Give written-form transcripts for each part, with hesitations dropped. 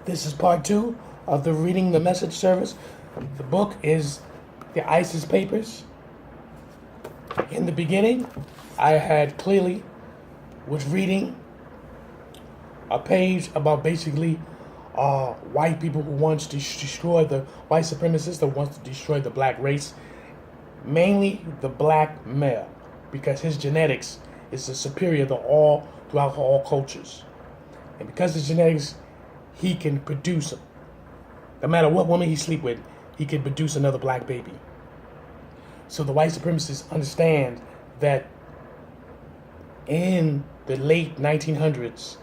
This is part two of the Reading the Message service. The book is the ISIS Papers. In the beginning, I had clearly was reading a page about basically white people who wants to destroy the white supremacists that wants to destroy the black race, mainly the black male, because his genetics is superior to throughout all cultures, and because his genetics, he can produce, no matter what woman he sleep with, he can produce another black baby. So the white supremacists understand that in the late 1900s,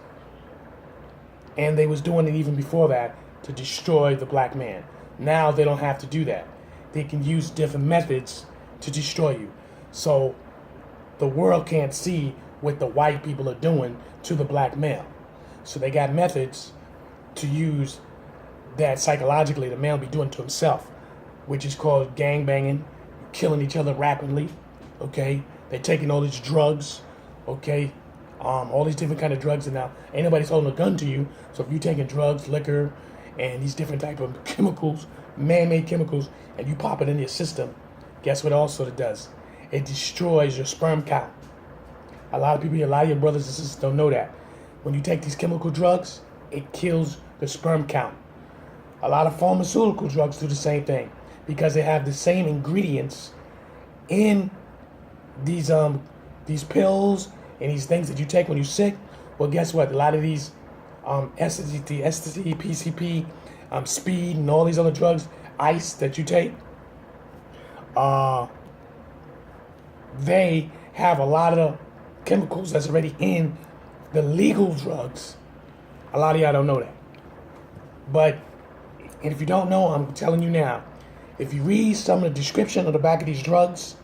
and they was doing it even before that, to destroy the black man. Now they don't have to do that. They can use different methods to destroy you. So the world can't see what the white people are doing to the black male. So they got methods to use that psychologically the male be doing to himself, which is called gang banging, killing each other rapidly. Okay, they're taking all these drugs. Okay, all these different kind of drugs, and now ain't nobody's holding a gun to you. So if you're taking drugs, liquor, and these different type of chemicals, man-made chemicals, and you pop it in your system, guess what also it does? It destroys your sperm count. A lot of your brothers and sisters don't know that. When you take these chemical drugs, it kills the sperm count. A lot of pharmaceutical drugs do the same thing because they have the same ingredients in these pills and these things that you take when you're sick. Well, guess what? A lot of these ecstasy, PCP, speed, and all these other drugs, ice that you take, they have a lot of chemicals that's already in the legal drugs. A lot of y'all don't know that. But and if you don't know, I'm telling you now, if you read some of the description on the back of these drugs,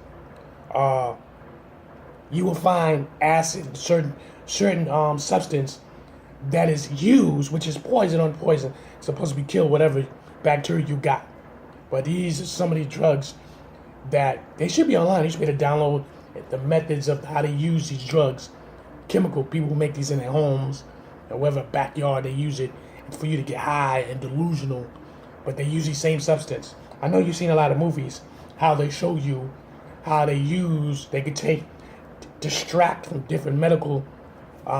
you will find acid, certain substance that is used, which is poison on poison. It's supposed to be kill whatever bacteria you got. But these are some of these drugs that they should be online. You should be able to download the methods of how to use these drugs. Chemical people who make these in their homes or whatever backyard they use it for you to get high and delusional, but they use the same substance. I know you've seen a lot of movies how they show you how they could distract from different medical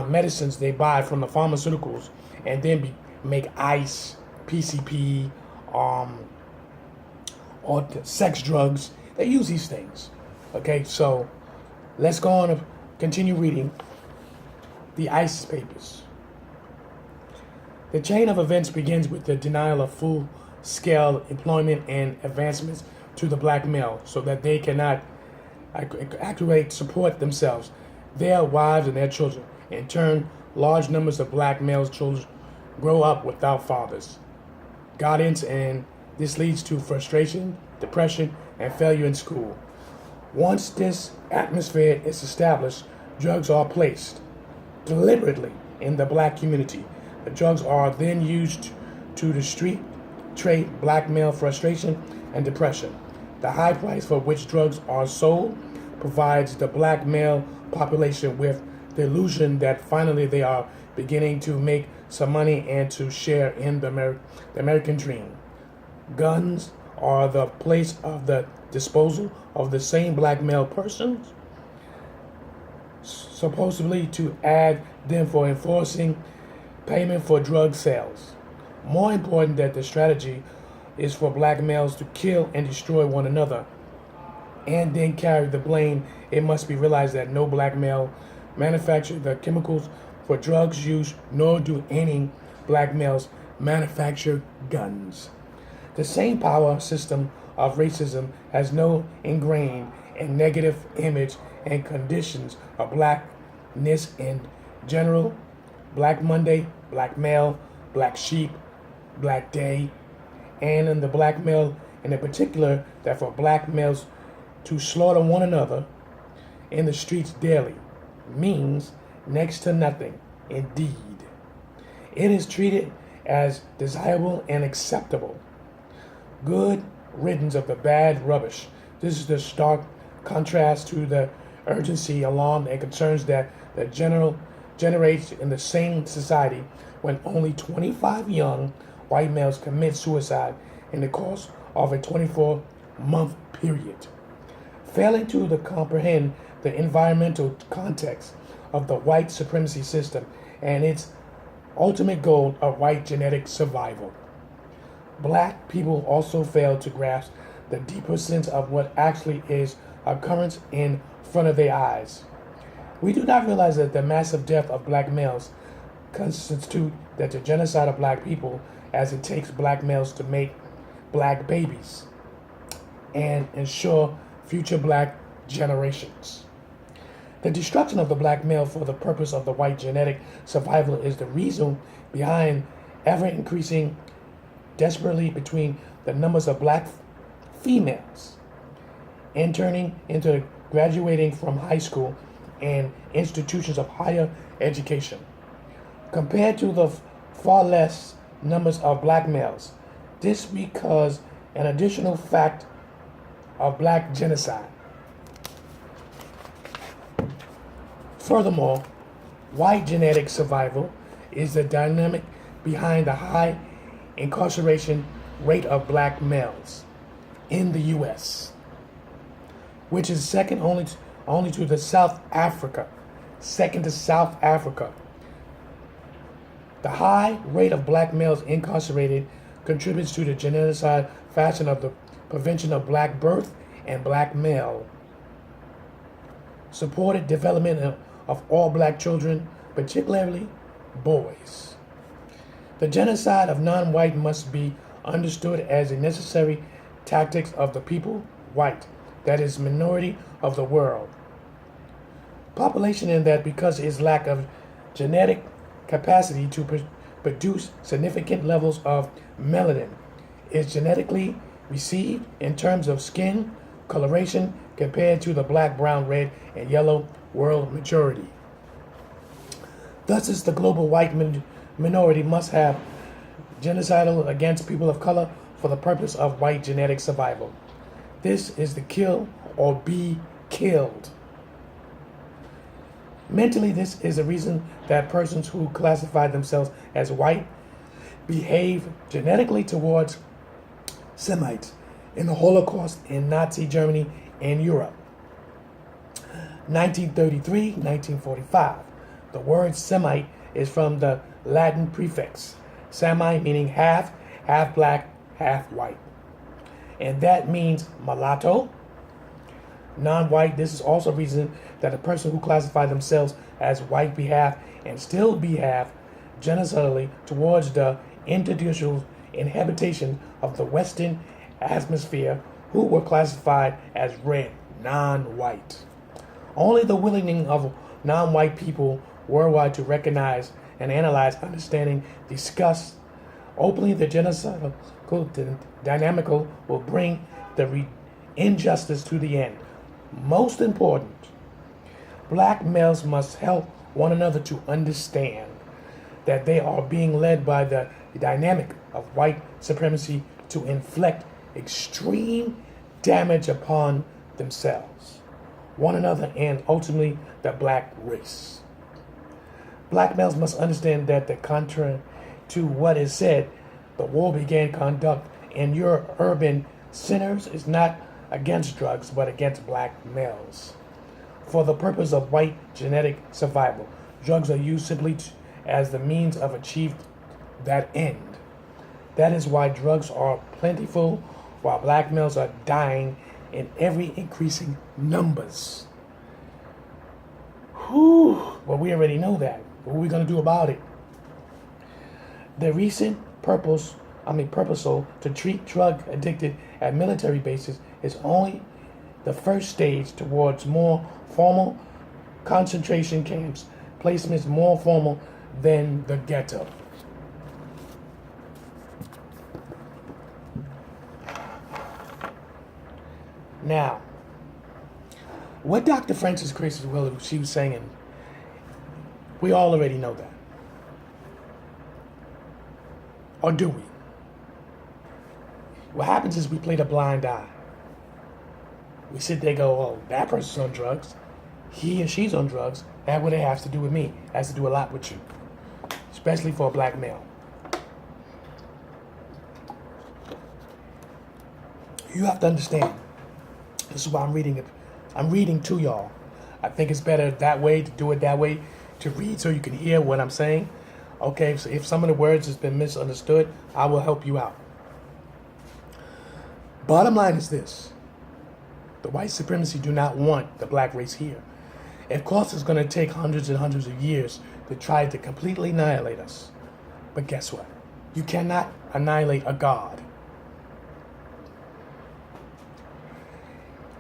medicines they buy from the pharmaceuticals and then make ice, PCP, or sex drugs. They use these things. Okay, so let's go on and continue reading the ISIS Papers. The chain of events begins with the denial of full-scale employment and advancements to the black male so that they cannot accurately support themselves, their wives, and their children. In turn, large numbers of black male children grow up without fathers, guardians, and this leads to frustration, depression, and failure in school. Once this atmosphere is established, drugs are placed deliberately in the black community. The drugs are then used to the street trade black male frustration and depression. The high price for which drugs are sold provides the black male population with the illusion that finally they are beginning to make some money and to share in the American dream. Guns are the place of the disposal of the same black male persons, supposedly to add them for enforcing payment for drug sales. More important that the strategy is for black males to kill and destroy one another and then carry the blame. It must be realized that no black male manufactures the chemicals for drugs use, nor do any black males manufacture guns. The same power system of racism has no ingrained and negative image and conditions of blackness in general. Black Monday, black male, black sheep, black day, and in the black male in particular, that for black males to slaughter one another in the streets daily means next to nothing indeed. It is treated as desirable and acceptable. Good riddance of the bad rubbish. This is the stark contrast to the urgency, alarm, and concerns that the general generates in the same society when only 25 young white males commit suicide in the course of a 24-month period. Failing to comprehend the environmental context of the white supremacy system and its ultimate goal of white genetic survival. Black people also fail to grasp the deeper sense of what actually is occurrence in front of their eyes. We do not realize that the massive death of black males constitute the genocide of black people, as it takes black males to make black babies and ensure future black generations. The destruction of the black male for the purpose of the white genetic survival is the reason behind ever increasing desperately between the numbers of black females interning into graduating from high school and institutions of higher education, compared to the far less numbers of black males. This because an additional fact of black genocide. Furthermore, white genetic survival is the dynamic behind the high incarceration rate of black males in the U.S., which is second only to South Africa. Second to South Africa. The high rate of black males incarcerated contributes to the genocide fashion of the prevention of black birth and black male supported development of all black children, particularly boys. The genocide of non-white must be understood as a necessary tactic of the people, white, that is minority of the world. Population in that because its lack of genetic capacity to produce significant levels of melanin is genetically received in terms of skin coloration compared to the black, brown, red, and yellow world majority. Thus, is the global white minority must have genocidal against people of color for the purpose of white genetic survival. This is the kill or be killed. Mentally, this is a reason that persons who classify themselves as white behave genetically towards Semites in the Holocaust in Nazi Germany and Europe. 1933, 1945. The word Semite is from the Latin prefix semi, meaning half black, half white. And that means mulatto, non-white. This is also a reason that a person who classifies themselves as white behave and still behave genocidally towards the individual inhabitation of the Western Hemisphere who were classified as red, non-white. Only the willing of non-white people worldwide to recognize and analyze, understanding, discuss openly the genocidal dynamical will bring the injustice to the end. Most important, black males must help one another to understand that they are being led by the dynamic of white supremacy to inflict extreme damage upon themselves, one another, and ultimately the black race. Black males must understand that the contrary to what is said, the war began conduct in your urban centers is not against drugs, but against black males. For the purpose of white genetic survival, drugs are used simply as the means of achieving that end. That is why drugs are plentiful, while black males are dying in ever increasing numbers. Well, we already know that. What are we going to do about it? The recent proposal to treat drug addicted at military bases is only the first stage towards more formal concentration camps, placements more formal than the ghetto. Now, what Dr. Frances Cress she was saying, we all already know that. Or do we? What happens is we play the blind eye. We sit there and go, oh, that person's on drugs. He and she's on drugs. That's what it has to do with me. It has to do a lot with you. Especially for a black male. You have to understand. This is why I'm reading it. I'm reading to y'all. I think it's better that way, to do it that way, to read so you can hear what I'm saying. Okay, so if some of the words has been misunderstood, I will help you out. Bottom line is this. The white supremacy do not want the black race here. Of course, it's going to take hundreds and hundreds of years to try to completely annihilate us. But guess what? You cannot annihilate a god.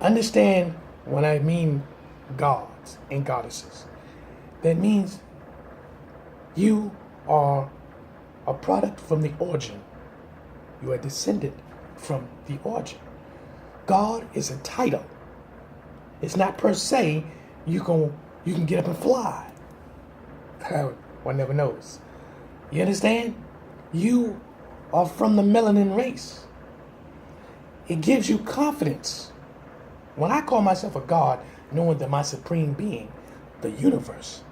Understand when I mean gods and goddesses. That means you are a product from the origin. You are descended from the origin. God is a title. It's not per se you can get up and fly. One never knows. You understand? You are from the melanin race. It gives you confidence. When I call myself a god, knowing that my supreme being, the universe,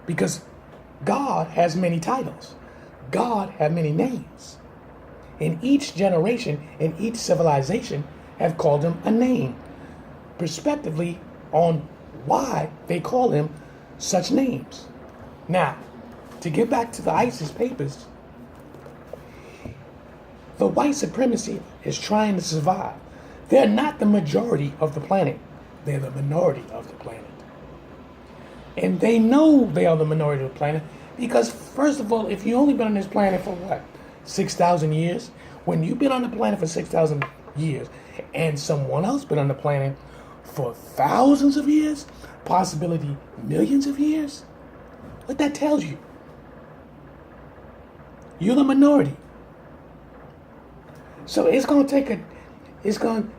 because God has many titles. God has many names. In each generation, in each civilization, have called him a name, respectively on why they call him such names. Now, to get back to the ISIS papers, the white supremacy is trying to survive. They're not the majority of the planet. They're the minority of the planet. And they know they are the minority of the planet because, first of all, if you've only been on this planet for what, 6,000 years? When you've been on the planet for 6,000 years and someone else been on the planet for thousands of years, possibility millions of years, what that tells you? You're the minority. So it's going to take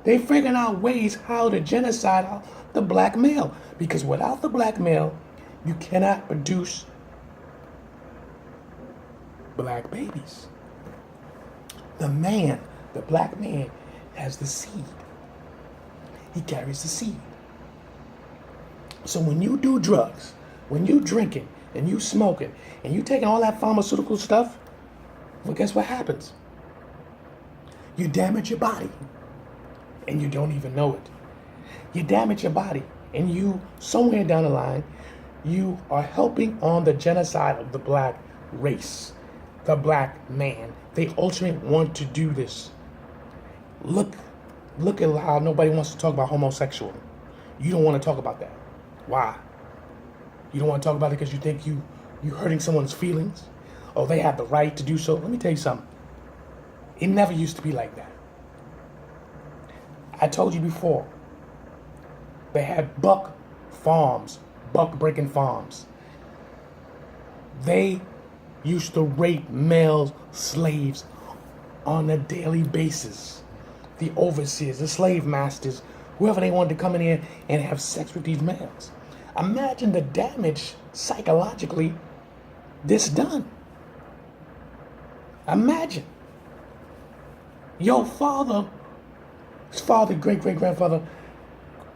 they figuring out ways how to genocide the black male. Because without the black male, you cannot produce black babies. The man, the black man, has the seed. He carries the seed. So when you do drugs, when you drinking and you smoking and you taking all that pharmaceutical stuff, well, guess what happens? You damage your body and you don't even know it. You damage your body and you, somewhere down the line, you are helping on the genocide of the black race, the black man. They ultimately want to do this. Look at how nobody wants to talk about homosexual. You don't want to talk about that. Why? You don't want to talk about it because you think you're hurting someone's feelings? Or they have the right to do so? Let me tell you something. It never used to be like that. I told you before, they had buck breaking farms. They used to rape male slaves on a daily basis. The overseers, the slave masters, whoever they wanted to come in here and have sex with these males. Imagine the damage psychologically this done. Imagine. Your father, his father, great-great-grandfather,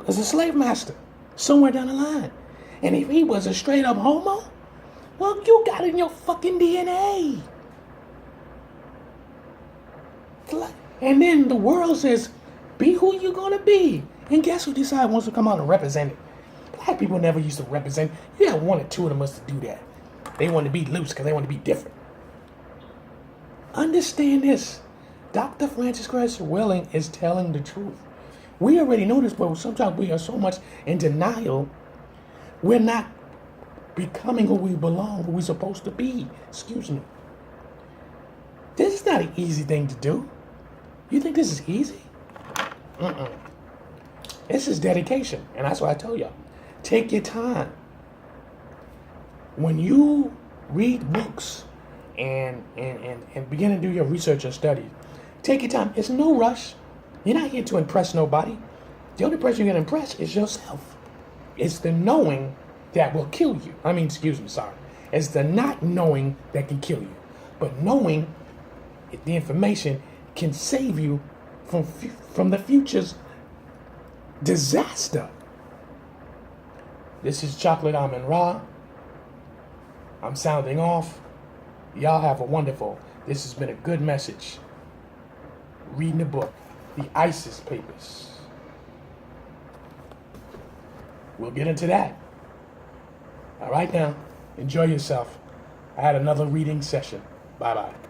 was a slave master somewhere down the line. And if he was a straight up homo, well, you got it in your fucking DNA. And then the world says, be who you're going to be. And guess who decides wants to come out and represent it? Black people never used to represent. You had one or two of them must do that. They want to be loose because they want to be different. Understand this. Dr. Francis Cress Welsing is telling the truth. We already know this, but sometimes we are so much in denial, we're not becoming who we belong, who we're supposed to be. Excuse me. This is not an easy thing to do. You think this is easy? This is dedication, and that's what I tell y'all. Take your time. When you read books and begin to do your research and study, take your time. It's no rush. You're not here to impress nobody. The only person you're going to impress is yourself. It's the knowing that will kill you. It's the not knowing that can kill you. But knowing the information can save you from the future's disaster. This is Chocolate AMUN-RA. I'm sounding off. Y'all have a wonderful. This has been a good message. Reading the book. the ISIS papers. We'll get into that. All right now, enjoy yourself. I had another reading session. Bye-bye.